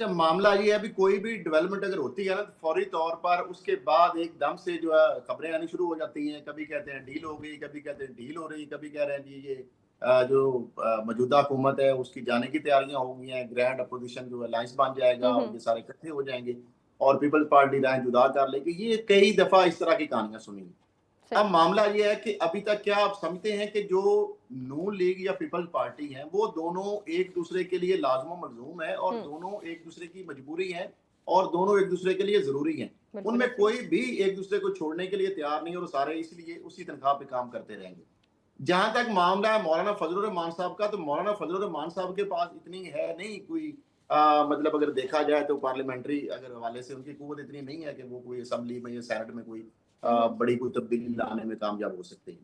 اچھا معاملہ یہ ہے ابھی کوئی بھی ڈیولپمنٹ اگر ہوتی ہے نا تو فوری طور پر اس کے بعد ایک دم سے جو ہے خبریں آنی شروع ہو جاتی ہیں. کبھی کہتے ہیں ڈیل ہو گئی, کبھی کہتے ہیں ڈیل ہو رہی, کبھی کہہ رہے ہیں جی یہ جو موجودہ حکومت ہے اس کی جانے کی تیاریاں ہو گئی ہیں, گرینڈ اپوزیشن جو الائنس بن جائے گا اور یہ سارے اکٹھے ہو جائیں گے اور پیپلز پارٹی رائے جدا کر لے گی. یہ کئی دفعہ اس طرح کی کہانیاں سنی ہیں. اب معاملہ یہ ہے کہ ابھی تک کیا آپ سمجھتے ہیں کہ جو نون لیگ یا پیپلز پارٹی ہیں وہ دونوں ایک دوسرے کے لیے لازم و ملزوم ہے اور دونوں ایک دوسرے کی مجبوری ہیں اور دونوں ایک دوسرے کے لیے ضروری ہیں. ان میں کوئی بھی ایک دوسرے کو چھوڑنے کے لیے تیار نہیں اور سارے اس لیے اسی تنخواہ پہ کام کرتے رہیں گے. جہاں تک معاملہ ہے مولانا فضل الرحمان صاحب کا, تو مولانا فضل الرحمان صاحب کے پاس اتنی ہے نہیں کوئی مطلب اگر دیکھا جائے تو پارلیمنٹری اگر حوالے سے ان کی قوت اتنی نہیں ہے کہ وہ کوئی اسمبلی میں یا سینٹ میں کوئی بڑی کوئی تبدیلی لانے میں کامیاب ہو سکتے ہیں.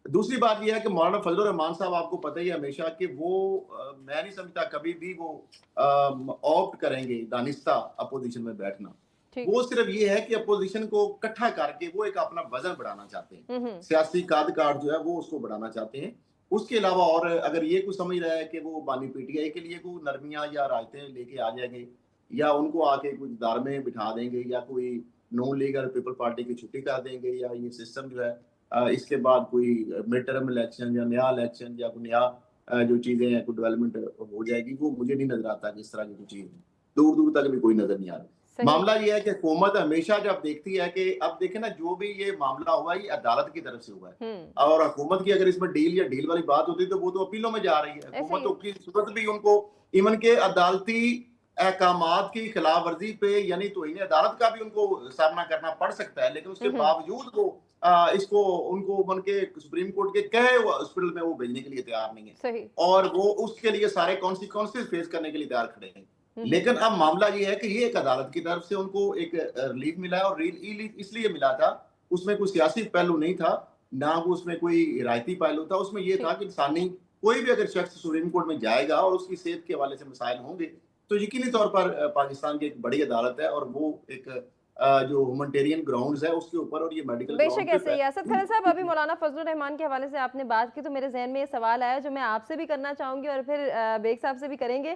دوسری بات یہ ہے کہ مولانا فضل الرحمان صاحب آپ کو پتہ ہی ہے ہمیشہ کہ وہ میں نہیں سمجھتا کبھی بھی وہ آپٹ کریں گے دانستہ اپوزیشن میں بیٹھنا. وہ صرف یہ ہے کہ اپوزیشن کو اکٹھا کر کے وہ ایک اپنا وزن بڑھانا چاہتے ہیں, سیاسی قاد کارڈ جو ہے وہ اس کو بڑھانا چاہتے ہیں. اس کے علاوہ اور اگر یہ کوئی سمجھ رہا ہے کہ وہ بانی پی ٹی آئی کے لیے کوئی نرمیاں یا رائتیں لے کے آ جائیں گے یا ان کو آ کے کچھ دار میں بٹھا دیں گے یا کوئی نون لیگ اور پیپل پارٹی کی چھٹی کر دیں گے یا یہ سسٹم جو ہے اس کے بعد کوئی مڈ ٹرم الیکشن یا نیا الیکشن یا کوئی نیا جو چیزیں ہیں کوئی ڈیولپمنٹ ہو جائے گی, وہ مجھے نہیں نظر آتا کہ اس طرح کی کوئی چیز دور دور تک بھی کوئی نظر نہیں آ رہا. معاملہ یہ ہے کہ حکومت ہمیشہ جب دیکھتی ہے کہ اب دیکھیں نا جو بھی یہ معاملہ ہوا ہے یہ عدالت کی طرف سے ہوا ہے اور حکومت کی اگر اس میں ڈیل یا ڈیل والی بات ہوتی تو وہ تو اپیلوں میں جا رہی ہے. حکومت کی صورت بھی ان کو ایون کے عدالتی احکامات کی خلاف ورزی پہ یعنی توہین عدالت کا بھی ان کو سامنا کرنا پڑ سکتا ہے, لیکن اس کے باوجود وہ اس کو ان کو بن کے سپریم کورٹ کے کہے ہاسپٹل میں وہ بھیجنے کے لیے تیار نہیں ہے اور وہ اس کے لیے سارے کانسیکوینسز فیس کرنے کے لیے تیار کھڑے ہیں. لیکن اب معاملہ یہ ہے کہ یہ ایک عدالت کی طرف سے ان کو ایک ریلیف ملا ہے اور ریلیف اس لیے ملا تھا, اس میں کوئی سیاسی پہلو نہیں تھا نہ اس میں کوئی رائتی پہلو تھا. اس میں یہ تھا کہ انسانی کوئی بھی اگر شخص سپریم کورٹ میں جائے گا اور اس کی صحت کے حوالے سے مسائل ہوں گے تو یقینی طور پر پاکستان کی ایک بڑی عدالت ہے اور وہ ایک جو ہیومنٹیرین گراؤنڈز ہے اس کے اوپر اور یہ میڈیکل بے شک ایسے ہی. اسد خلیل صاحب ابھی مولانا فضل الرحمان کے حوالے سے آپ نے بات کی تو میرے ذہن میں یہ سوال آیا جو میں آپ سے بھی کرنا چاہوں گی اور پھر بیگ صاحب سے بھی کریں گے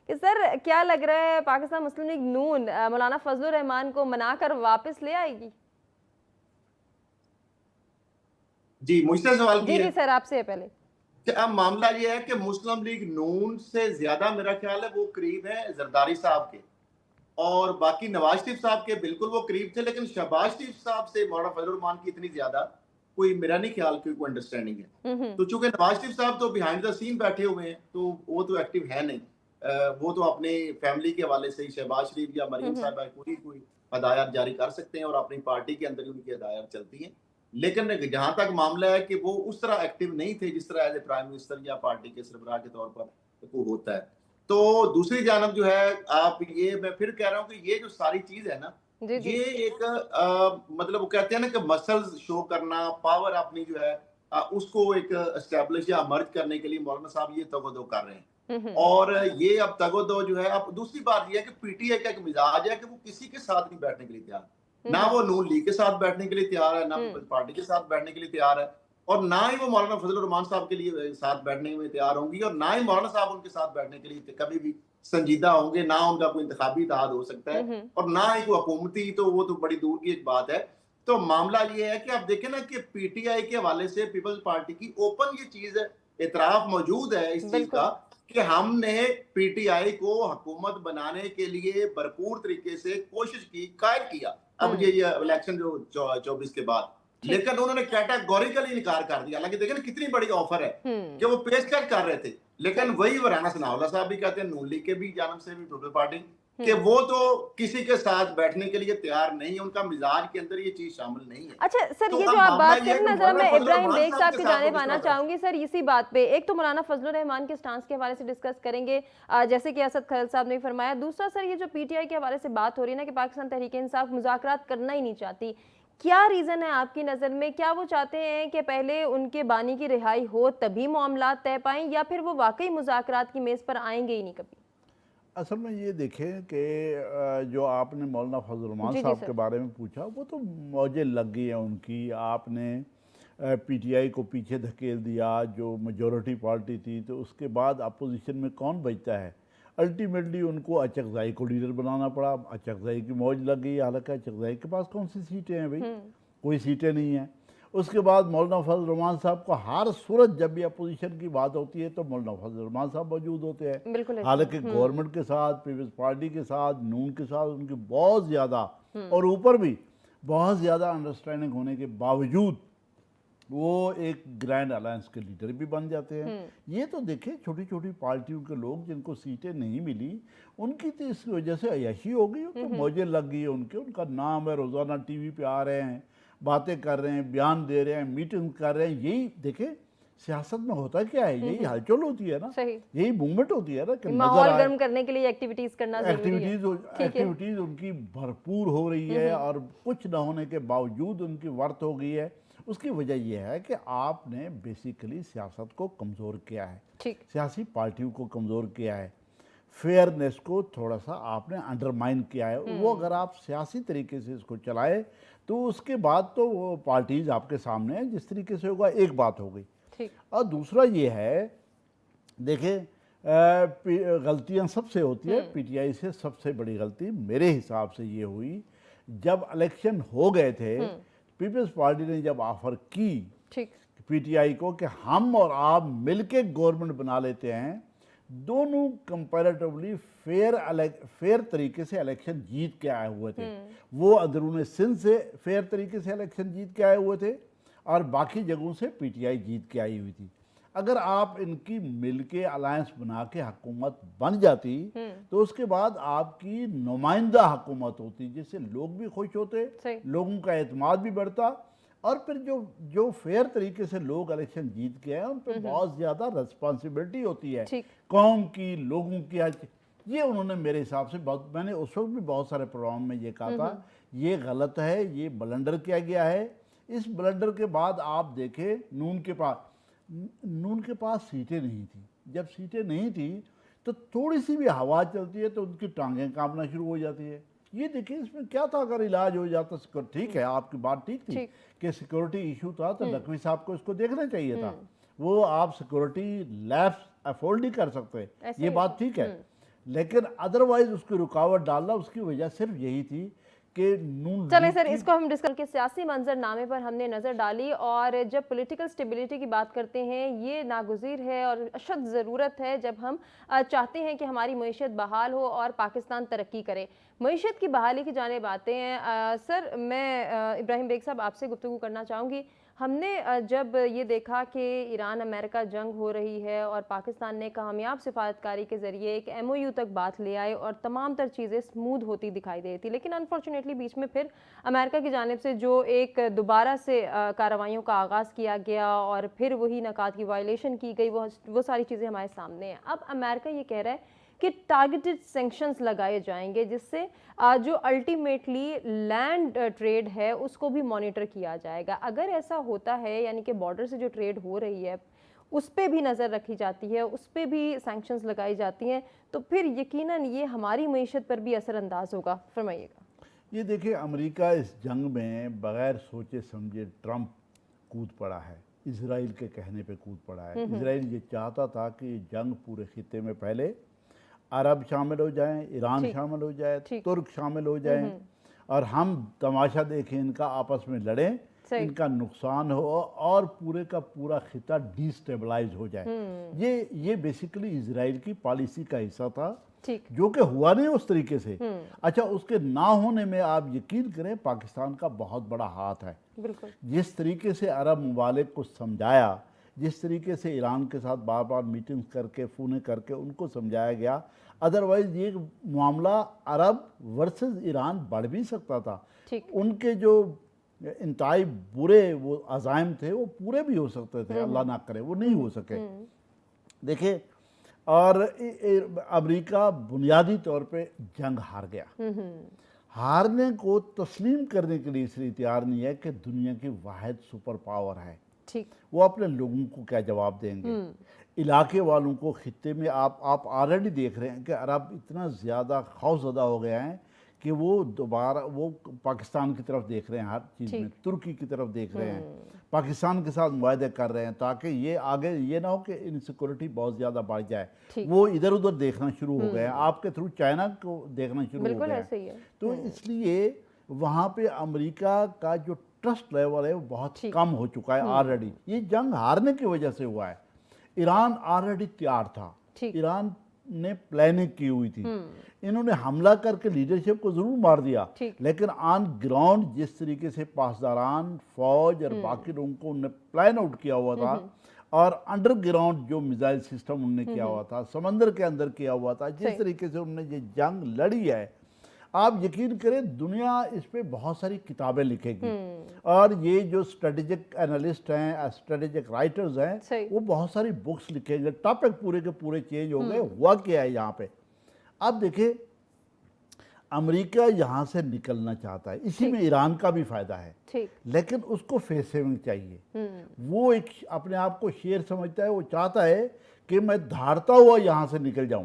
کہ سر کیا لگ رہا ہے پاکستان مسلم لیگ نون مولانا فضل الرحمان کو منا کر واپس لے آئے گی؟ جی مجھ سے سوال کیا جی سر آپ سے پہلے کہ اب معاملہ یہ ہے کہ مسلم لیگ نون سے زیادہ میرا خیال ہے وہ قریب ہے زرداری صاحب کے اور باقی نواز شریف صاحب کے بالکل وہ قریب تھے, لیکن شہباز شریف صاحب سے مولانا فضل الرحمان کی اتنی زیادہ کوئی میرا نہیں خیال کوئی انڈرسٹینڈنگ ہے. تو چونکہ نواز شریف صاحب تو بیہائنڈ دا سین بیٹھے ہوئے ہیں تو وہ تو ایکٹیو ہے نہیں, وہ تو اپنے فیملی کے حوالے سے شہباز شریف یا مریم صاحبہ کوئی ہدایات جاری کر سکتے ہیں اور اپنی پارٹی کے اندر ہی ان کی ہدایات چلتی ہیں. لیکن جہاں تک معاملہ ہے کہ وہ اس طرح ایکٹیو نہیں تھے جس طرح ایز اے پرائم منسٹر یا پارٹی کے سربراہ کے طور پر وہ ہوتا ہے. تو دوسری جانب جو ہے آپ یہ میں پھر کہہ رہا ہوں کہ یہ جو ساری چیز ہے نا یہ ایک مطلب وہ کہتے ہیں نا کہ مسلز شو کرنا, پاور اپنی جو ہے اس کو ایک اسٹیبلش یا مرج کرنے کے لیے مولانا صاحب یہ تگ و دو کر رہے ہیں اور یہ اب تگ و دو جو ہے. اب دوسری بات یہ ہے کہ پی ٹی آئی کا ایک مزاج ہے کہ وہ کسی کے ساتھ نہیں بیٹھنے کے لیے تیار, نہ وہ نون لیگ کے ساتھ بیٹھنے کے لیے تیار ہے, نہ پیپلز پارٹی کے ساتھ بیٹھنے کے لیے تیار ہے اور نہ ہی وہ مولانا فضل الرحمان صاحب کے لیے ساتھ بیٹھنے میں تیار ہوں گی اور نہ ہی مولانا صاحب ان کے ساتھ بیٹھنے کے لیے کبھی بھی سنجیدہ ہوں گے, نہ ان کا کوئی انتخابی اتحاد ہو سکتا ہے اور نہ ہی کوئی حکومتی, تو وہ تو بڑی دور کی ایک بات ہے. تو معاملہ یہ ہے کہ آپ دیکھیں نا کہ پی ٹی آئی کے حوالے سے پیپلز پارٹی کی اوپن یہ چیز اعتراف موجود ہے اس چیز کا کہ ہم نے پی ٹی آئی کو حکومت بنانے کے لیے بھرپور طریقے سے کوشش کی, قائل کیا اب یہ الیکشن جو 24 کے بعد, لیکن انہوں نے کیٹاگوریکلی انکار کر دیا. حالانکہ دیکھیں نا کتنی بڑی آفر ہے کہ وہ پیشکش کر رہے تھے, لیکن وہی ورانا ثناءاللہ صاحب بھی کہتے ہیں نون لیگ کے بھی جانب سے بھی پیپلز پارٹی کہ وہ تو کسی کے ساتھ بیٹھنے کے لیے تیار نہیں ہے, ان کا مزاج کے اندر یہ چیز شامل نہیں ہے. اچھا سر یہ جو آپ بات کریں نا ذرا میں ابراہیم بیگ صاحب کی جانب آنا چاہوں گی سر اسی بات پہ. ایک تو مولانا فضل الرحمان کے سٹانس کے حوالے سے ڈسکس کریں گے جیسے کہ اسد خلیل صاحب نے فرمایا. دوسرا سر یہ جو پی ٹی آئی کے حوالے سے بات ہو رہی ہے نا کہ پاکستان تحریک انصاف مذاکرات کرنا ہی نہیں چاہتی, کیا ریزن ہے آپ کی نظر میں؟ کیا وہ چاہتے ہیں کہ پہلے ان کے بانی کی رہائی ہو تبھی معاملات طے پائیں یا پھر وہ واقعی مذاکرات کی میز پر آئیں گے ہی نہیں کبھی؟ اصل میں یہ دیکھیں کہ جو آپ نے مولانا فضل الرحمان صاحب کے بارے میں پوچھا وہ تو موجیں لگ گئی ہیں ان کی. آپ نے پی ٹی آئی کو پیچھے دھکیل دیا جو میجورٹی پارٹی تھی, تو اس کے بعد اپوزیشن میں کون بچتا ہے؟ الٹیمیٹلی ان کو اچکزائی کو لیڈر بنانا پڑا. اچکزائی کی موج لگ گئی, حالانکہ اچکزائی کے پاس کون سی سیٹیں ہیں بھائی, کوئی سیٹیں نہیں ہیں. اس کے بعد مولانا فضل الرحمان صاحب کو ہر صورت جب بھی اپوزیشن کی بات ہوتی ہے تو مولانا فضل الرحمان صاحب موجود ہوتے ہیں, حالانکہ گورنمنٹ کے ساتھ, پیپلز پارٹی کے ساتھ, نون کے ساتھ ان کی بہت زیادہ اور اوپر بھی بہت زیادہ انڈرسٹینڈنگ ہونے کے باوجود وہ ایک گرینڈ الائنس کے لیڈر بھی بن جاتے ہیں. یہ تو دیکھیں چھوٹی چھوٹی پارٹیوں کے لوگ جن کو سیٹیں نہیں ملی, ان کی تو اس وجہ سے عیاشی ہو گئی, تو موجیں لگ گئی ان کے, ان کا نام ہے, روزانہ ٹی وی پہ آ رہے ہیں, باتیں کر رہے ہیں, بیان دے رہے ہیں, میٹنگ کر رہے ہیں. یہی دیکھیں سیاست میں ہوتا کیا ہے, یہی ہلچل ہوتی ہے نا, یہی موومنٹ ہوتی ہے نا کہ ماحول گرم کرنے کے لیے ایکٹیویٹیز کرنا ضروری ہے. ایکٹیویٹیز ان کی بھرپور ہو رہی ہے, اور کچھ نہ ہونے کے باوجود ان کی ورت ہو گئی ہے. اس کی وجہ یہ ہے کہ آپ نے بیسیکلی سیاست کو کمزور کیا ہے, سیاسی پارٹیوں کو کمزور کیا ہے, فیئرنیس کو تھوڑا سا آپ نے انڈرمائن کیا ہے. وہ اگر آپ سیاسی طریقے سے اس کو چلائے تو اس کے بعد تو وہ پارٹیز آپ کے سامنے ہیں, جس طریقے سے ہوگا ایک بات ہو گئی. اور دوسرا یہ ہے, دیکھیں غلطیاں سب سے ہوتی ہے, پی ٹی آئی سے سب سے بڑی غلطی میرے حساب سے یہ ہوئی جب الیکشن ہو گئے تھے, پیپلز پارٹی نے جب آفر کی پی ٹی آئی کو کہ ہم اور آپ مل کے گورنمنٹ بنا لیتے ہیں, دونوں کمپیریٹیولی فیئر طریقے سے الیکشن جیت کے آئے ہوئے تھے. وہ اندرون سندھ سے فیئر طریقے سے الیکشن جیت کے آئے ہوئے تھے, اور باقی جگہوں سے پی ٹی آئی جیت کے آئی ہوئی تھی. اگر آپ ان کی مل کے الائنس بنا کے حکومت بن جاتی تو اس کے بعد آپ کی نمائندہ حکومت ہوتی, جس سے لوگ بھی خوش ہوتے, لوگوں کا اعتماد بھی بڑھتا, اور پھر جو فیئر طریقے سے لوگ الیکشن جیت کے ہیں ان پہ بہت زیادہ ریسپانسبلٹی ہوتی ہے قوم کی, لوگوں کی. یہ انہوں نے میرے حساب سے میں نے اس وقت بھی بہت سارے پروگرام میں یہ کہا تھا, یہ غلط ہے, یہ بلنڈر کیا گیا ہے. اس بلنڈر کے بعد آپ دیکھیں نون کے پاس سیٹیں نہیں تھیں. جب سیٹیں نہیں تھیں تو تھوڑی سی بھی ہوا چلتی ہے تو ان کی ٹانگیں کانپنا شروع ہو جاتی ہے. یہ دیکھیں اس میں کیا تھا, اگر علاج ہو جاتا, ٹھیک ہے آپ کی بات ٹھیک تھی کہ سیکورٹی ایشو تھا تو نقوی صاحب کو اس کو دیکھنا چاہیے تھا. وہ آپ سیکورٹی لیبس افورڈ نہیں کر سکتے, یہ بات ٹھیک ہے, لیکن ادروائز اس کی رکاوٹ ڈالنا, اس کی وجہ صرف یہی تھی کہ نون. چلیں سر, اس کو ہم ڈسکس کے سیاسی منظر نامے پر ہم نے نظر ڈالی, اور جب پولیٹیکل سٹیبلٹی کی بات کرتے ہیں یہ ناگزیر ہے اور اشد ضرورت ہے جب ہم چاہتے ہیں کہ ہماری معیشت بحال ہو اور پاکستان ترقی کرے. معیشت کی بحالی کی جانب آتے ہیں. سر میں ابراہیم بیگ صاحب آپ سے گفتگو کرنا چاہوں گی. ہم نے جب یہ دیکھا کہ ایران امریکہ جنگ ہو رہی ہے اور پاکستان نے کامیاب سفارتکاری کے ذریعے ایک ایم او یو تک بات لے آئے اور تمام تر چیزیں سمودھ ہوتی دکھائی دے تھی, لیکن انفارچونیٹلی بیچ میں پھر امریکہ کی جانب سے جو ایک دوبارہ سے کارروائیوں کا آغاز کیا گیا اور پھر وہی نکات کی وائلیشن کی گئی, وہ ساری چیزیں ہمارے سامنے ہیں. اب امریکہ یہ کہہ رہا ہے کہ ٹارگیٹڈ سینکشنز لگائے جائیں گے, جس سے جو الٹیمیٹلی لینڈ ٹریڈ ہے اس کو بھی مانیٹر کیا جائے گا. اگر ایسا ہوتا ہے, یعنی کہ بارڈر سے جو ٹریڈ ہو رہی ہے اس پہ بھی نظر رکھی جاتی ہے, اس پہ بھی سینکشنز لگائی جاتی ہیں, تو پھر یقیناً یہ ہماری معیشت پر بھی اثر انداز ہوگا. فرمائیے گا. یہ دیکھیں امریکہ اس جنگ میں بغیر سوچے سمجھے ٹرمپ کود پڑا ہے, اسرائیل کے کہنے پہ کود پڑا ہے. اسرائیل یہ چاہتا تھا کہ یہ جنگ پورے خطے میں پہلے عرب شامل ہو جائیں, ایران شامل ہو جائے, ترک شامل ہو جائیں, اور ہم تماشا دیکھیں, ان کا آپس میں لڑیں, ان کا نقصان ہو اور پورے کا پورا خطہ ڈی سٹیبلائز ہو جائے. یہ بیسیکلی اسرائیل کی پالیسی کا حصہ تھا, جو کہ ہوا نہیں اس طریقے سے. اچھا, اس کے نہ ہونے میں آپ یقین کریں پاکستان کا بہت بڑا ہاتھ ہے. جس طریقے سے عرب ممالک کو سمجھایا, جس طریقے سے ایران کے ساتھ بار بار میٹنگ کر کے فونے کر کے ان کو سمجھایا گیا, ادروائز یہ معاملہ عرب ورسز ایران بڑھ بھی سکتا تھا. ان کے جو انتہائی برے وہ عزائم تھے وہ پورے بھی ہو سکتے تھے, اللہ نہ کرے وہ نہیں ہو سکے. دیکھیں, اور امریکہ بنیادی طور پہ جنگ ہار گیا. ہارنے کو تسلیم کرنے کے لیے اس لیے تیار نہیں ہے کہ دنیا کی واحد سپر پاور ہے. وہ اپنے لوگوں کو کیا جواب دیں گے, علاقے والوں کو, خطے میں آپ آلریڈی دیکھ رہے ہیں کہ عرب اتنا زیادہ خوف زدہ ہو گیا ہیں کہ وہ دوبارہ وہ پاکستان کی طرف دیکھ رہے ہیں ہر چیز میں، ترکی کی طرف دیکھ رہے ہیں، پاکستان کے ساتھ معاہدے کر رہے ہیں تاکہ یہ آگے یہ نہ ہو کہ انسیکورٹی بہت زیادہ بڑھ جائے، وہ ادھر ادھر دیکھنا شروع ہو گئے ہیں، آپ کے تھرو چائنا کو دیکھنا شروع ہو گئے ہیں۔ تو اس لیے وہاں پہ امریکہ کا جو ٹرسٹ لیول ہے وہ بہت کم ہو چکا ہے آلریڈی۔ یہ جنگ ہارنے کی وجہ سے ہوا ہے۔ ایران آلریڈی تیار تھا، ایران نے پلاننگ کی ہوئی تھی، انہوں نے حملہ کر کے لیڈرشپ کو ضرور مار دیا، لیکن آن گراؤنڈ جس طریقے سے پاسداران، فوج اور باقی لوگوں کو انہوں نے پلان آؤٹ کیا ہوا تھا، اور انڈر گراؤنڈ جو میزائل سسٹم انہوں نے کیا ہوا تھا، سمندر کے اندر کیا ہوا تھا، جس طریقے سے انہوں نے یہ جنگ لڑی ہے، آپ یقین کریں دنیا اس پہ بہت ساری کتابیں لکھے گی، اور یہ جو اسٹریٹجک انالسٹ ہیں، اسٹریٹجک رائٹرز ہیں، وہ بہت ساری بکس لکھیں گے، ٹاپک پورے کے پورے چینج ہو گئے۔ ہوا کیا ہے یہاں پہ؟ اب دیکھیں امریکہ یہاں سے نکلنا چاہتا ہے، اسی میں ایران کا بھی فائدہ ہے، لیکن اس کو فیس سیونگ چاہیے۔ وہ ایک اپنے آپ کو شیر سمجھتا ہے، وہ چاہتا ہے کہ میں دھاڑتا ہوا یہاں سے نکل جاؤں،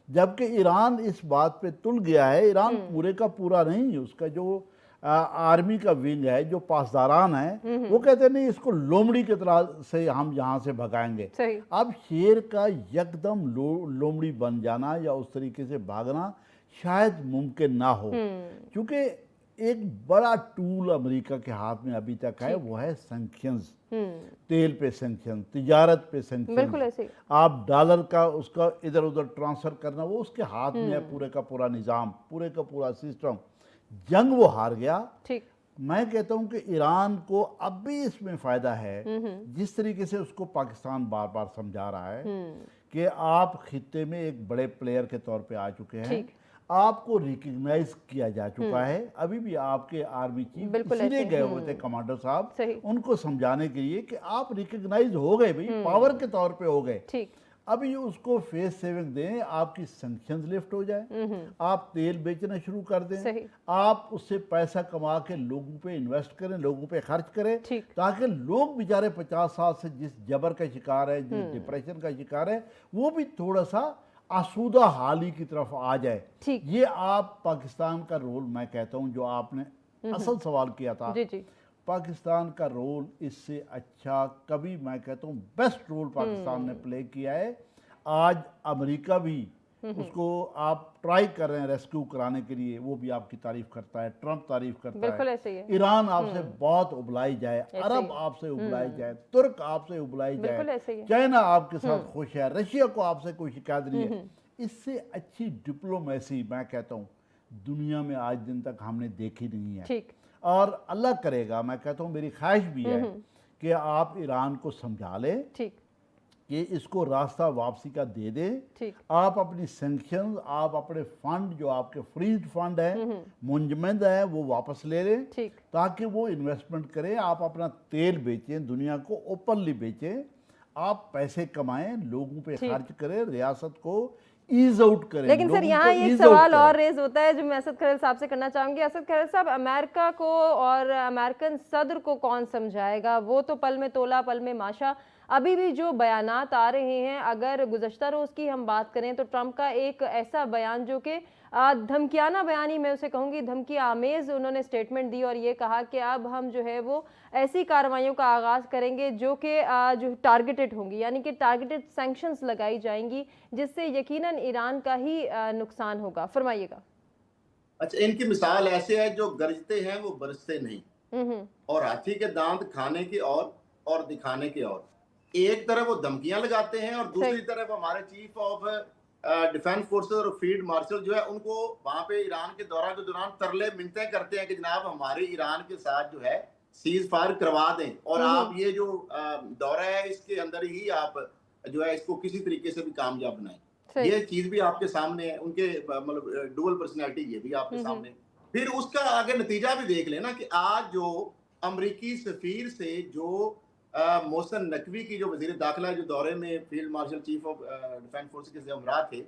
جبکہ ایران اس بات پہ تل گیا ہے۔ ایران پورے کا پورا نہیں، اس کا جو آرمی کا ونگ ہے، جو پاسداران ہیں، وہ کہتے ہیں نہیں اس کو لومڑی کی طرح سے ہم یہاں سے بھگائیں گے۔ اب شیر کا یکدم لومڑی بن جانا یا اس طریقے سے بھاگنا شاید ممکن نہ ہو، کیونکہ ایک بڑا ٹول امریکہ کے ہاتھ میں ابھی تک ہے، وہ ہے سینکشنز، تیل پہ سینکشن، تجارت پہ سینکشن، آپ ڈالر کا اس کا ادھر ادھر ٹرانسفر کرنا، وہ اس کے ہاتھ میں ہے، پورے کا پورا نظام، پورے کا پورا سسٹم۔ جنگ وہ ہار گیا۔ میں کہتا ہوں کہ ایران کو اب بھی اس میں فائدہ ہے، جس طریقے سے اس کو پاکستان بار بار سمجھا رہا ہے کہ آپ خطے میں ایک بڑے پلیئر کے طور پہ آ چکے ہیں، آپ کو ریکگنائز کیا جا چکا ہے۔ ابھی بھی آپ کے آرمی چیف اسی لیے گئے ہوئے تھے کمانڈر صاحب، ان کو سمجھانے کے لیے کہ آپ ریکگنائز ہو گئے بھئی، پاور کے طور پہ ہو گئے، ابھی اس کو فیس سیونگ دیں، آپ کی سینکشنز لفٹ ہو جائیں، آپ تیل بیچنا شروع کر دیں، آپ اس سے پیسہ کما کے لوگوں پہ انویسٹ کریں، لوگوں پہ خرچ کریں، تاکہ لوگ بیچارے 50 سال سے جس جبر کا شکار ہے، جس ڈپریشن کا شکار ہے، وہ بھی تھوڑا سا آسودہ حالی کی طرف آ جائے۔ یہ آپ پاکستان کا رول میں کہتا ہوں، جو آپ نے اصل سوال کیا تھا، پاکستان کا رول اس سے اچھا کبھی، میں کہتا ہوں بیسٹ رول پاکستان نے پلے کیا ہے۔ آج امریکہ بھی اس کو آپ ٹرائی کر رہے ہیں ریسکیو کرانے کے لیے، وہ بھی آپ کی تعریف کرتا ہے، ٹرمپ تعریف کرتا ہے، ایران آپ سے بہت ابلائی جائے، عرب آپ سے ابلائی جائے، ترک آپ سے ابلائی جائے، چائنا آپ کے ساتھ خوش ہے، رشیا کو آپ سے کوئی شکایت نہیں ہے۔ اس سے اچھی ڈپلومیسی میں کہتا ہوں دنیا میں آج دن تک ہم نے دیکھی نہیں ہے، اور اللہ کرے گا، میں کہتا ہوں میری خواہش بھی ہے کہ آپ ایران کو سمجھا لیں کہ اس کو راستہ واپسی کا دے دیں، آپ اپنی سینکشنز، آپ اپنے فنڈ جو آپ کے فریزڈ فنڈ ہیں، منجمد ہیں، وہ واپس لے لیں، تاکہ وہ انویسٹمنٹ کریں، آپ اپنا تیل بیچیں، دنیا کو اوپنلی بیچیں، آپ پیسے کمائیں، لوگوں پہ خرچ کریں، ریاست کو ایز آؤٹ کریں۔ لیکن سر یہاں ایک سوال اور ریز ہوتا ہے جو میں اسد خلیل صاحب سے کرنا چاہوں گی۔ اسد خلیل صاحب، امریکہ کو اور امریکن صدر کو کون سمجھائے گا؟ وہ تو پل میں تولا پل میں ماشا، ابھی بھی جو بیانات آ رہے ہیں، اگر گزشتہ روز کی ہم بات کریں تو ٹرمپ کا ایک ایسا بیان جو کہ دھمکیانہ بیانی میں اسے کہوں گی، دھمکی آمیز انہوں نے سٹیٹمنٹ دی اور یہ کہا کہ اب ہم جو ہے وہ ایسی کارروائیوں کا آغاز کریں گے جو کہ جو ٹارگیٹڈ ہوں گی، یعنی کہ ٹارگیٹڈ سینکشنز لگائی جائیں گی، جس سے یقیناً ایران کا ہی نقصان ہوگا۔ فرمائیے گا۔ اچھا، ان کی مثال ایسے ہے جو گرجتے ہیں وہ برستے نہیں، اور ہاتھی کے دانت کھانے کے اور دکھانے کے اور۔ ایک طرف وہ دھمکیاں لگاتے ہیں اور دوسری طرف ہمارے چیف آف ڈیفنس فورسز اور فیلڈ مارشل جو ہے ان کو وہاں پہ ایران کے دورہ کے دوران ترلے منتیں کرتے ہیں کہ جناب ہمارے ایران کے ساتھ جو ہے سیز فائر کروا دیں، اور آپ یہ جو دورہ ہے اس کے اندر ہی آپ جو ہے اس کو کسی طریقے سے بھی کامیاب بنائیں۔ یہ چیز بھی آپ کے سامنے ہے، ان کے مطلب ڈوئل پرسنالٹی یہ بھی آپ کے سامنے۔ پھر اس کا آگے نتیجہ بھی دیکھ لینا کہ آج جو امریکی سفیر سے جو محسن نقوی کی جو وزیر داخلہ جو دورے میں field marshal chief of defence force کے ہمراہ تھے،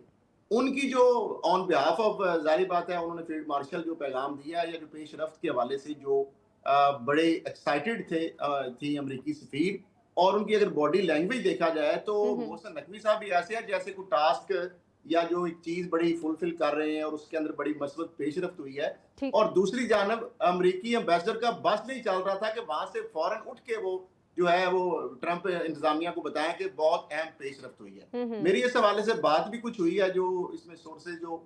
ان کی جو آن بہاف آف ظاہری بات ہے انہوں نے فیلڈ مارشل جو پیغام دیا یا جو پیش رفت کے حوالے سے جو بڑے ایکسائٹڈ تھی امریکی سفیر، اور ان کی اگر باڈی لینگویج دیکھا جائے تو محسن نقوی صاحب بھی ایسے ہیں جیسے کوئی ٹاسک یا جو ایک چیز بڑی فلفل کر رہے ہیں اور اس کے اندر بڑی مثبت پیش رفت ہوئی ہے. ٹھیک. اور دوسری جانب امریکی ایمبیسڈر کا بس نہیں چل رہا تھا کہ وہاں سے فوراً اٹھ کے وہ جو ہے وہ ٹرمپ انتظامیہ کو بتائیں کہ بہت اہم پیش رفت ہوئی ہے. میری اس حوالے سے بات بھی کچھ ہوئی ہے جو اس میں سورسز جو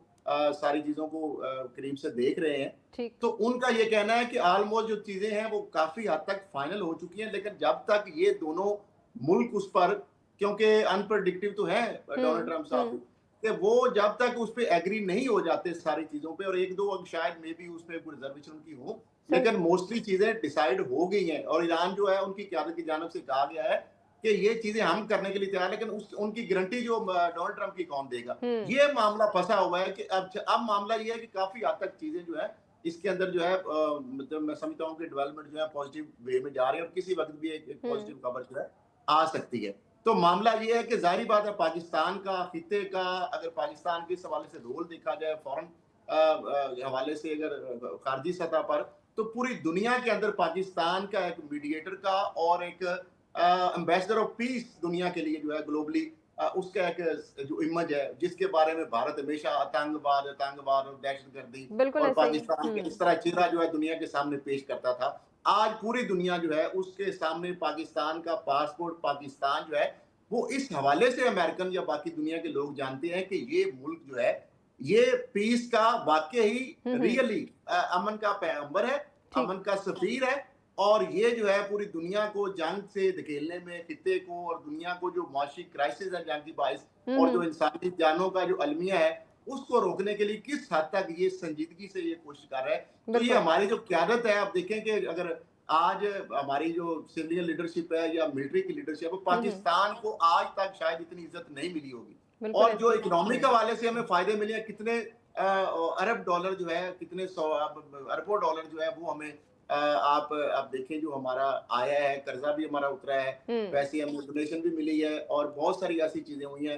ساری چیزوں کو قریب سے دیکھ رہے ہیں, ٹھیک. تو ان کا یہ کہنا ہے کہ آلموسٹ جو چیزیں ہیں وہ کافی حد تک فائنل ہو چکی ہیں, لیکن جب تک یہ دونوں ملک اس پر, کیونکہ انپرڈکٹیو تو ہے ڈونلڈ ٹرمپ صاحب, کہ وہ جب تک اس پہ ایگری نہیں ہو جاتے ساری چیزوں پہ, اور ایک دو شاید میں بھی اس پہ کوئی ریزرویشن کی ہو, لیکن موسٹلی چیزیں ڈیسائیڈ ہو گئی ہیں. اور ایران جو ہے ان کی قیادت کی جانب سے کہا گیا ہے کہ یہ چیزیں ہم کرنے کے لیے تیار ہیں, لیکن ان کی گارنٹی جو ڈونلڈ ٹرمپ کی کون دے گا. یہ معاملہ پھنسا ہوا ہے کہ اب معاملہ یہ ہے کہ کافی حد تک چیزیں جو ہے اس کے اندر جو ہے مطلب میں سمجھتا ہوں کہ ڈیولپمنٹ جو ہے پازیٹیو وے میں جا رہے ہیں, اور کسی وقت بھی ایک پازیٹیو خبر جو ہے آ سکتی ہے. تو معاملہ یہ ہے کہ ظاہری بات ہے پاکستان کا, خطے کا, اگر پاکستان کے اس حوالے سے رول دیکھا جائے فورن حوالے سے, اگر خارجی سطح پر, تو پوری دنیا کے اندر پاکستان کا ایک میڈیٹر کا اور ایک ایمبیسڈر آف پیس دنیا کے لیے جو ہے گلوبلی اس کا ایک جو امیج ہے, جس کے بارے میں بھارت ہمیشہ آتنکواد اور دہشت گردی اور پاکستان کے اس طرح چہرہ جو ہے دنیا کے سامنے پیش کرتا تھا. آج پوری دنیا جو ہے اس کے سامنے پاکستان کا پاسپورٹ, پاکستان جو ہے وہ اس حوالے سے امریکن یا باقی دنیا کے لوگ جانتے ہیں کہ یہ ملک جو ہے یہ پیس کا واقعی ریئلی امن کا پیغمبر ہے, امن کا سفیر ہے, اور یہ جو ہے پوری دنیا کو جنگ سے دھکیلنے میں, خطے کو اور دنیا کو جو معاشی کرائسس ہے جنگ کی باعث, اور جو انسانی جانوں کا جو المیہ ہے اس کو روکنے کے لیے کس حد تک یہ سنجیدگی سے یہ کوشش کر رہا ہے. تو یہ ہماری جو قیادت ہے, آپ دیکھیں کہ اگر آج ہماری جو سینئر لیڈرشپ ہے یا ملٹری کی لیڈرشپ ہے, پاکستان کو آج تک شاید اتنی عزت نہیں ملی ہوگی, اور جو اکنامک حوالے سے ہمیں فائدے ملے ہیں, کتنے ارب ڈالر جو ہے, کتنے اربوں ڈالر جو ہے وہ ہمیں آپ دیکھیں جو ہمارا آیا ہے, قرضہ بھی ہمارا اترا ہے, پیسے ہمیں ڈونیشن بھی ملی ہے, اور بہت ساری ایسی چیزیں ہوئی ہیں,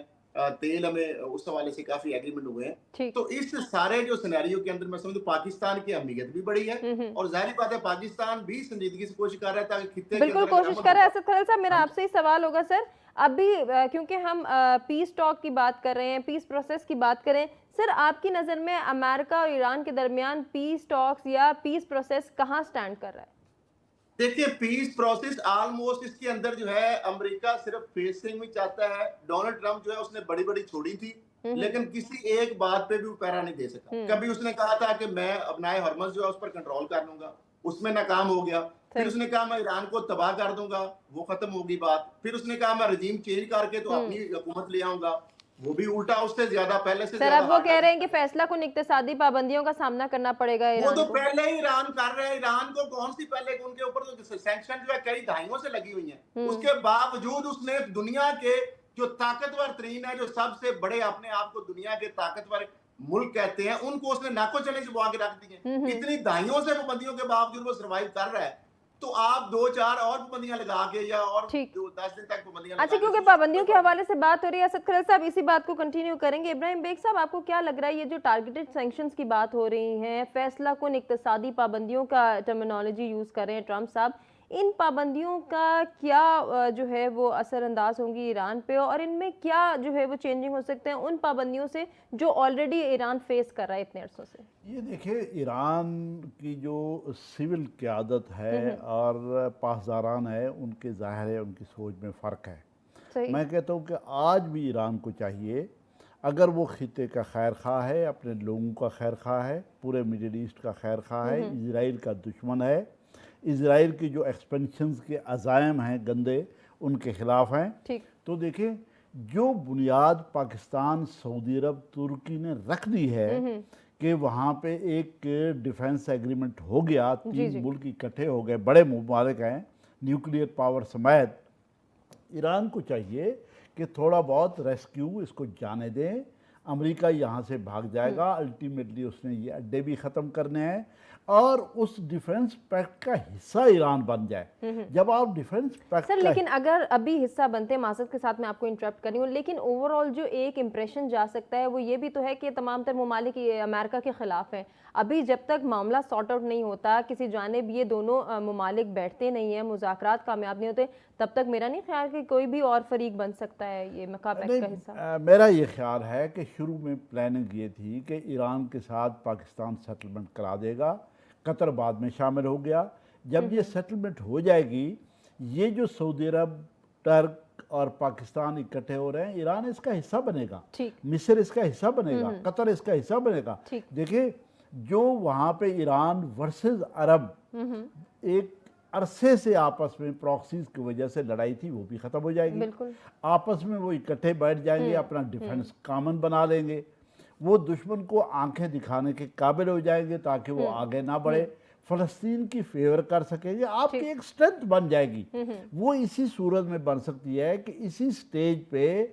تیل ہمیں اس حوالے سے کافی ایگریمنٹ ہوئے ہیں. تو اس سارے جو سینیریو کے اندر میں سمجھوں پاکستان کی اہمیت بھی بڑی ہے, اور ظاہری بات ہے پاکستان بھی سنجیدگی سے کوشش کر رہا ہے تاکہ خطے کے بالکل کوشش کر رہا ہے. اسد خلیل صاحب میرا آپ سے ہی سوال ہوگا سر, ابھی کیونکہ ہم پیس ٹاک کی بات کر رہے ہیں, پیس پروسیس کی بات کریں, سر آپ کی نظر میں امریکہ اور ایران کے درمیان پیس ٹاکس یا پیس پروسیس کہاں سٹینڈ کر رہا ہے؟ دیکھیں پیس پروسیس آلموسٹ اس کے اندر جو ہے امریکہ صرف فیسنگ میں چاہتا ہے. ڈونلڈ ٹرمپ جو ہے اس نے بڑی بڑی چھوڑی تھی, لیکن کسی ایک بات پہ بھی وہ پیرا نہیں دے سکا. کبھی اس نے کہا تھا کہ میں اپنائے ہرمز جو ہے اس پر کنٹرول کر لوں گا, اس میں ناکام ہو گیا. پھر اس نے کہا میں ایران کو تباہ کر دوں گا, وہ ختم ہوگی بات. پھر اس نے کہا میں رجیم چینج کر کے تو اپنی حکومت لے آؤں گا, وہ بھی الٹا اس سے زیادہ پہلے سے سر اب وہ کہہ رہے ہیں کہ فیصلہ کن اقتصادی پابندیوں کا سامنا کرنا پڑے گا ایران کو. وہ تو پہلے ہی ایران کر رہے ہیں. ایران کو کون سی پہلے ان کے اوپر تو سینکشن جو ہے کئی دہائیوں سے لگی ہوئی ہیں, اس کے باوجود اس نے دنیا کے جو طاقتور ترین ہے, جو سب سے بڑے اپنے آپ کو دنیا کے طاقتور ملک کہتے ہیں, ان کو اس نے ناکو چنے چبوا کے رکھ دیے. اتنی دہائیوں سے پابندیوں کے باوجود وہ سروائیو کر رہا ہے. تو آپ 2-4 اور پابندیاں لگا کے یا اور جو 10 دن تک پابندیاں لگا. اچھا, کیونکہ پابندیوں کے حوالے سے بات ہو رہی ہے, اسد خلیل صاحب اسی بات کو کنٹینیو کریں گے. ابراہیم بیگ صاحب آپ کو کیا لگ رہا ہے یہ جو ٹارگیٹڈ سینکشنز کی بات ہو رہی ہیں, فیصلہ کن اقتصادی پابندیوں کا ٹرمینالوجی یوز کر رہے ہیں ٹرمپ صاحب, ان پابندیوں کا کیا جو ہے وہ اثر انداز ہوں گی ایران پہ, اور ان میں کیا جو ہے وہ چینجنگ ہو سکتے ہیں ان پابندیوں سے جو آلریڈی ایران فیس کر رہا ہے اتنے عرصوں سے؟ یہ دیکھیں ایران کی جو سول قیادت ہے اور پاسداران ہے, ان کے ظاہر ہے ان کی سوچ میں فرق ہے. میں کہتا ہوں کہ آج بھی ایران کو چاہیے, اگر وہ خطے کا خیر خواہ ہے, اپنے لوگوں کا خیر خواہ ہے, پورے مڈل ایسٹ کا خیر خواہ ہے, اسرائیل کا دشمن ہے, اسرائیل کی جو ایکسپینشنز کے عزائم ہیں گندے ان کے خلاف ہیں, تو دیکھیں جو بنیاد پاکستان, سعودی عرب, ترکی نے رکھ دی ہے کہ وہاں پہ ایک ڈیفنس ایگریمنٹ ہو گیا, 3 ملک اکٹھے ہو گئے, بڑے ممالک ہیں نیوکلیئر پاور سمیت, ایران کو چاہیے کہ تھوڑا بہت ریسکیو اس کو جانے دیں. امریکہ یہاں سے بھاگ جائے گا, الٹیمیٹلی اس نے یہ اڈے بھی ختم کرنے ہیں, اور اس ڈیفنس پیکٹ کا حصہ ایران بن جائے. جب آپ ڈیفنس پیکٹ سر لیکن اگر ابھی حصہ بنتے, معذرت کے ساتھ میں آپ کو انٹرپٹ کر رہی ہوں, لیکن اوورآل جو ایک امپریشن جا سکتا ہے وہ یہ بھی تو ہے کہ تمام تر ممالک امریکہ کے خلاف ہیں. ابھی جب تک معاملہ سارٹ آؤٹ نہیں ہوتا, کسی جانب یہ دونوں ممالک بیٹھتے نہیں ہیں, مذاکرات کامیاب نہیں ہوتے, تب تک میرا نہیں خیال کہ کوئی بھی اور فریق بن سکتا ہے یہ مکہ پیکٹ کا حصہ. میرا یہ خیال ہے کہ شروع میں پلاننگ یہ تھی کہ ایران کے ساتھ پاکستان سیٹلمنٹ کرا دے گا, قطر بعد میں شامل ہو گیا. جب یہ سیٹلمنٹ ہو جائے گی, یہ جو سعودی عرب, ٹرک اور پاکستان اکٹھے ہو رہے ہیں, ایران اس کا حصہ بنے گا, مصر اس کا حصہ بنے گا, قطر اس کا حصہ بنے گا. دیکھیں جو وہاں پہ ایران ورسز عرب ایک عرصے سے آپس میں پراکسیز کی وجہ سے لڑائی تھی, وہ بھی ختم ہو جائے گی. آپس میں وہ اکٹھے بیٹھ جائیں گے, اپنا ڈیفنس کامن بنا لیں گے, وہ دشمن کو آنکھیں دکھانے کے قابل ہو جائیں گے تاکہ وہ آگے نہ بڑھے, فلسطین کی فیور کر سکیں گے, آپ کی ایک سٹرنتھ بن جائے گی. وہ اسی صورت میں بن سکتی ہے کہ اسی سٹیج پہ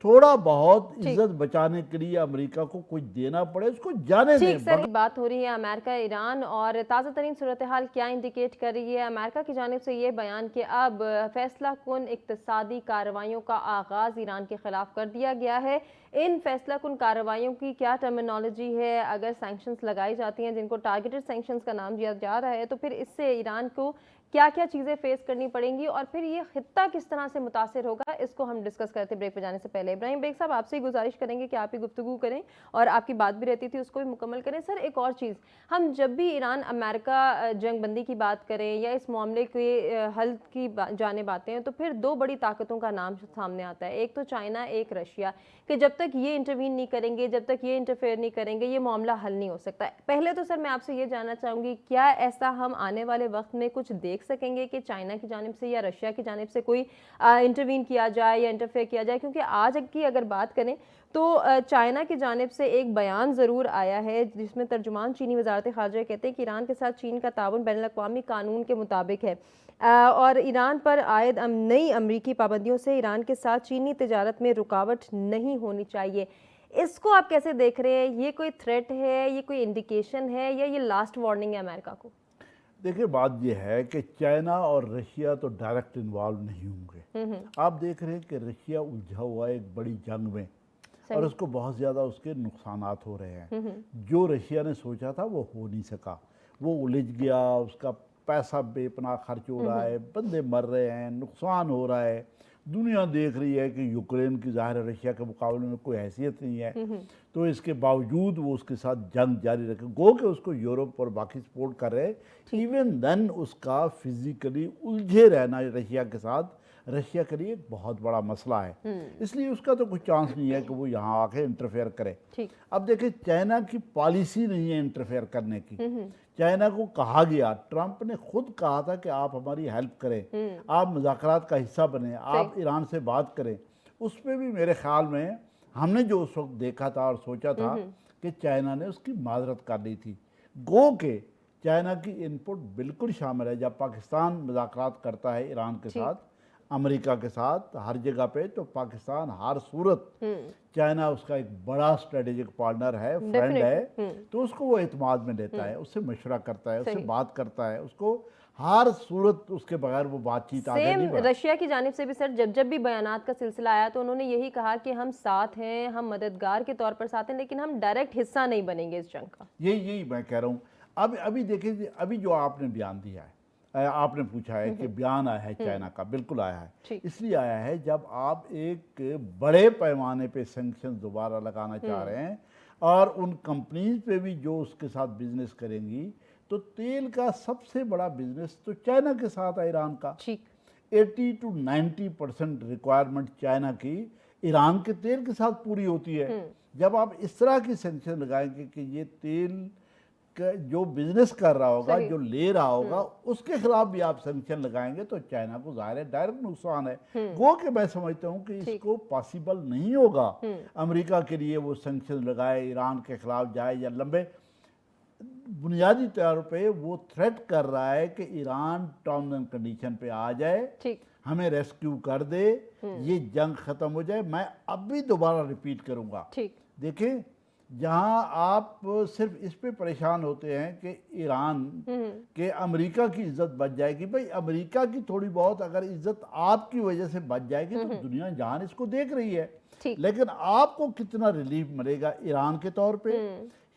تھوڑا بہت عزت بچانے کے لیے امریکہ کو کچھ دینا پڑے, اس کو جانے دیں. سر بات ہو رہی ہے امریکہ ایران, اور تازہ ترین صورتحال کیا انڈیکیٹ کر رہی ہے؟ امریکہ کی جانب سے یہ بیان کہ اب فیصلہ کن اقتصادی کارروائیوں کا آغاز ایران کے خلاف کر دیا گیا ہے. ان فیصلہ کن کارروائیوں کی کیا ٹرمینالوجی ہے؟ اگر سینکشنز لگائی جاتی ہیں جن کو ٹارگیٹڈ سینکشنز کا نام دیا جا رہا ہے, تو پھر اس سے ایران کو کیا کیا چیزیں فیس کرنی پڑیں گی, اور پھر یہ خطہ کس طرح سے متاثر ہوگا, اس کو ہم ڈسکس کرتے بریک پہ جانے سے پہلے. ابراہیم بیگ صاحب, آپ سے گزارش کریں گے کہ آپ ہی گفتگو کریں, اور آپ کی بات بھی رہتی تھی اس کو بھی مکمل کریں. سر ایک اور چیز, ہم جب بھی ایران امریکہ جنگ بندی کی بات کریں یا اس معاملے کے حل کی جانب آتے ہیں, تو پھر دو بڑی طاقتوں کا نام سامنے آتا ہے, ایک تو چائنا, ایک رشیا, کہ جب تک یہ انٹروین نہیں کریں گے, جب تک یہ انٹرفیئر نہیں کریں گے, یہ معاملہ حل نہیں ہو سکتا. پہلے تو سر میں آپ سے یہ جاننا چاہوں گی, کیا ایسا ہم آنے والے وقت میں کچھ دیکھ سکیں گے کہ چائنا کی جانب سے یا رشیا کی جانب سے کوئی انٹروین کیا جائے یا انٹرفیئر کیا جائے؟ کیونکہ آج کی اگر بات کریں تو چائنا کی جانب سے ایک بیان ضرور آیا ہے جس میں ترجمان چینی وزارت خارجہ کہتے ہیں کہ ایران کے ساتھ چین کا تعاون بین الاقوامی قانون کے مطابق ہے, اور ایران پر عائد نئی امریکی پابندیوں سے ایران کے ساتھ چینی تجارت میں رکاوٹ نہیں ہونی چاہیے. اس کو آپ کیسے دیکھ رہے ہیں؟ یہ کوئی تھریٹ ہے, یہ کوئی انڈیکیشن ہے, یا یہ لاسٹ وارننگ ہے امریکہ کو؟ دیکھیں بات یہ ہے کہ چائنا اور رشیا تو ڈائریکٹ انوالو نہیں ہوں گے. آپ دیکھ رہے ہیں کہ رشیا الجھا ہوا ہے ایک بڑی جنگ میں, اور اس کو بہت زیادہ اس کے نقصانات ہو رہے ہیں. جو رشیا نے سوچا تھا وہ ہو نہیں سکا, وہ الجھ گیا, اس کا پیسہ بے پناہ خرچ ہو رہا ہے, بندے مر رہے ہیں, نقصان ہو رہا ہے. دنیا دیکھ رہی ہے کہ یوکرین کی ظاہر رشیا کے مقابلے میں کوئی حیثیت نہیں ہے, تو اس کے باوجود وہ اس کے ساتھ جنگ جاری رکھے, گو کہ اس کو یورپ اور باقی سپورٹ کر رہے, ایون دن اس کا فزیکلی الجھے رہنا رشیا کے ساتھ رشیا کے لیے ایک بہت بڑا مسئلہ ہے. اس لیے اس کا تو کوئی چانس نہیں ہے کہ وہ یہاں آ کے انٹرفیئر کرے. اب دیکھیں چائنا کی پالیسی نہیں ہے انٹرفیئر کرنے کی. چائنا کو کہا گیا, ٹرمپ نے خود کہا تھا کہ آپ ہماری ہیلپ کریں, آپ مذاکرات کا حصہ بنیں, آپ ایران سے بات کریں. اس پہ بھی میرے خیال میں ہم نے جو اس وقت دیکھا تھا اور سوچا تھا کہ چائنا نے اس کی معذرت کر لی تھی. گو کہ چائنا کی انپٹ بالکل شامل ہے. جب پاکستان مذاکرات کرتا ہے ایران کے ساتھ, امریکہ کے ساتھ, ہر جگہ پہ, تو پاکستان ہر صورت, چائنا اس کا ایک بڑا اسٹریٹجک پارٹنر ہے, فرینڈ ہے, تو اس کو وہ اعتماد میں لیتا ہے, اس سے مشورہ کرتا ہے, اس سے بات کرتا ہے, اس کو ہر صورت اس کے بغیر وہ بات چیت آگے نہیں بڑھا. رشیا کی جانب سے بھی سر جب بھی بیانات کا سلسلہ آیا تو انہوں نے یہی کہا کہ ہم ساتھ ہیں, ہم مددگار کے طور پر ساتھ ہیں, لیکن ہم ڈائریکٹ حصہ نہیں بنیں گے اس جنگ کا. یہی میں کہہ رہا ہوں. ابھی دیکھیں, ابھی جو آپ نے بیان دیا ہے, آپ نے پوچھا ہے کہ بیان آیا ہے چائنا کا, بالکل آیا ہے. اس لیے آیا ہے جب آپ ایک بڑے پیمانے پہ سینکشن دوبارہ لگانا چاہ رہے ہیں, اور ان کمپنیز پہ بھی جو اس کے ساتھ بزنس کریں گی, تو تیل کا سب سے بڑا بزنس تو چائنا کے ساتھ ہے, ایران کا. 80 to 90% ریکوائرمنٹ چائنا کی ایران کے تیل کے ساتھ پوری ہوتی ہے. جب آپ اس طرح کی سینکشن لگائیں گے کہ یہ تیل جو بزنس کر رہا ہوگا, جو لے رہا ہوگا, اس کے خلاف بھی آپ سینکشن لگائیں گے, تو چائنا کو ظاہر ہے ڈائریکٹ نقصان ہے. گو کہ میں سمجھتا ہوں کہ اس کو پاسبل نہیں ہوگا امریکہ کے لیے وہ سینکشن لگائے, ایران کے خلاف جائے, یا لمبے بنیادی طور پہ وہ تھریٹ کر رہا ہے کہ ایران ٹرمز اینڈ کنڈیشن پہ آ جائے, ہمیں ریسکیو کر دے, یہ جنگ ختم ہو جائے. میں اب بھی دوبارہ ریپیٹ کروں گا, دیکھیں جہاں آپ صرف اس پہ پریشان ہوتے ہیں کہ ایران کہ امریکہ کی عزت بچ جائے گی, بھئی امریکہ کی تھوڑی بہت اگر عزت آپ کی وجہ سے بچ جائے گی تو دنیا جہان اس کو دیکھ رہی ہے, لیکن آپ کو کتنا ریلیف ملے گا ایران کے طور پہ,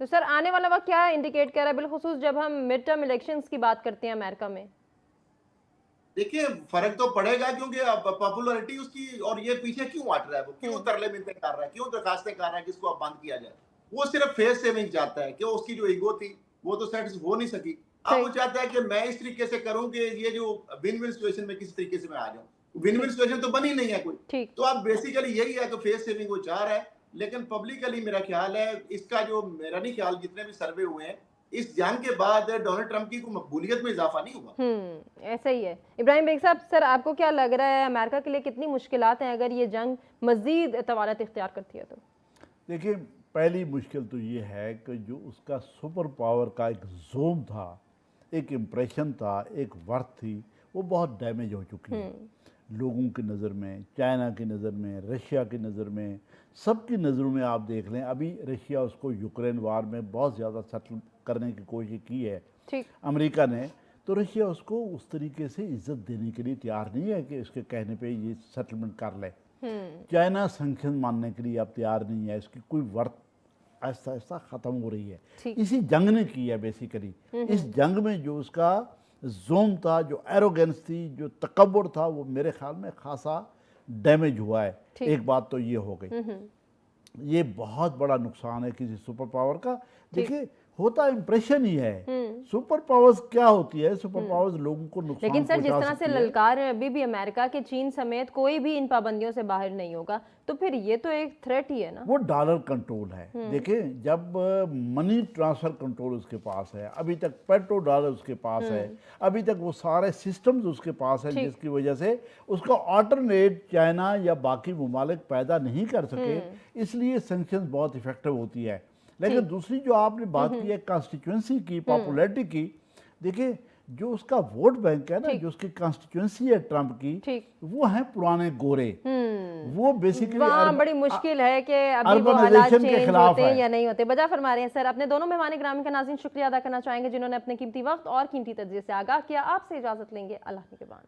تو سر آنے والا وقت کیا انڈیکیٹ کر رہا ہے بالخصوص جب ہم مڈ ٹرم الیکشنز کی بات کرتے ہیں امریکہ میں؟ دیکھیے فرق تو پڑے گا کیونکہ اب پاپولرٹی اس کی، اور یہ پیچھے کیوں ہٹ رہا ہے، وہ کیوں ترلے منتیں کر رہا ہے، کیوں درخواستیں کر رہا ہے کہ اس کو اب بند کیا جائے؟ وہ صرف فیس سیونگ چاہتا ہے کہ اس کی جو ایگو تھی وہ تو سیٹس ہو نہیں سکی، اب وہ صحیح چاہتا ہے کہ میں اس طریقے سے کروں کہ یہ جو ون ون سچویشن میں کسی طریقے سے میں آ جاؤں، ون ون ٹھیک سچویشن تو بنی نہیں ہے کوئی، ٹھیک تو اب بیسیکلی یہی ہے کہ فیس سیونگ وہ چاہ رہا ہے، لیکن پبلکلی میرا خیال ہے اس کا جو، میرا نہیں خیال، جتنے بھی سروے ہوئے ہیں اس جنگ کے بعد ڈونلڈ ٹرمپ کی کوئی مقبولیت میں اضافہ نہیں ہوا۔ ایسا ہی ہے۔ ابراہیم بیگ صاحب، سر آپ کو کیا لگ رہا ہے امریکہ کے لیے کتنی مشکلات ہیں اگر یہ جنگ مزید طوالت اختیار کرتی ہے تو؟ دیکھیں پہلی مشکل تو یہ ہے کہ جو اس کا سپر پاور کا ایک زوم تھا، ایک امپریشن تھا، ایک ورتھ تھی، وہ بہت ڈیمیج ہو چکی ہے لوگوں کی نظر میں، چائنا کی نظر میں، رشیا کی نظر میں، سب کی نظروں میں۔ آپ دیکھ لیں ابھی رشیا اس کو یوکرین وار میں بہت زیادہ سیٹل کرنے کی کوشش کی ہے ٹھیک امریکہ نے، تو رشیا اس کو اس طریقے سے عزت دینے کے لیے تیار نہیں ہے کہ اس کے کہنے پہ یہ سیٹلمنٹ کر لے۔ چائنا سینکشن ماننے کے لیے اب تیار نہیں ہے، اس کی کوئی ورت آہستہ آہستہ ختم ہو رہی ہے۔ اسی جنگ نے کی ہے بیسیکلی، اس جنگ میں جو اس کا زوم تھا، جو ایروگنس تھی، جو تکبر تھا، وہ میرے خیال میں خاصا ڈیمیج ہوا ہے۔ ایک بات تو یہ ہو گئی، یہ بہت بڑا نقصان ہے کسی سپر پاور کا۔ دیکھیں ہوتا امپریشن ہی ہے، سپر پاورز کیا ہوتی ہے، سپر پاورز لوگوں کو نقصان لیکن سر جس طرح سے پہنچا للکار ہے ابھی بھی امریکہ کے، چین سمیت کوئی بھی ان پابندیوں سے باہر نہیں ہوگا، تو پھر یہ تو ایک تھریٹ ہی ہے نا۔ وہ ڈالر کنٹرول ہے۔ دیکھیں جب منی ٹرانسفر کنٹرول اس کے پاس ہے، ابھی تک پیٹرو ڈالر اس کے پاس ہے، ابھی تک وہ سارے سسٹمز اس کے پاس ہیں، جس کی وجہ سے اس کا آلٹرنیٹ چائنا یا باقی ممالک پیدا نہیں کر سکے، اس لیے سینکشنز بہت افیکٹو ہوتی ہے۔ لیکن دوسری جو آپ نے بات کی ہے کانسٹیچوئنسی کی، پاپولیرٹی کی، دیکھیں جو اس کا ووٹ بینک ہے نا، جو اس کی کانسٹیچوئنسی ہے ٹرمپ کی، وہ ہیں پرانے گورے، وہ بیسیکلی وہاں بڑی مشکل ہے کہ ابھی وہ حالات چینج ہوتے ہیں یا نہیں ہوتے۔ بجا فرما رہے ہیں سر، اپنے دونوں مہمان گرامی کا ناظرین شکریہ ادا کرنا چاہیں گے جنہوں نے اپنے قیمتی وقت اور قیمتی تجزیے سے آگاہ کیا۔ آپ سے اجازت لیں گے، اللہ کے بعد۔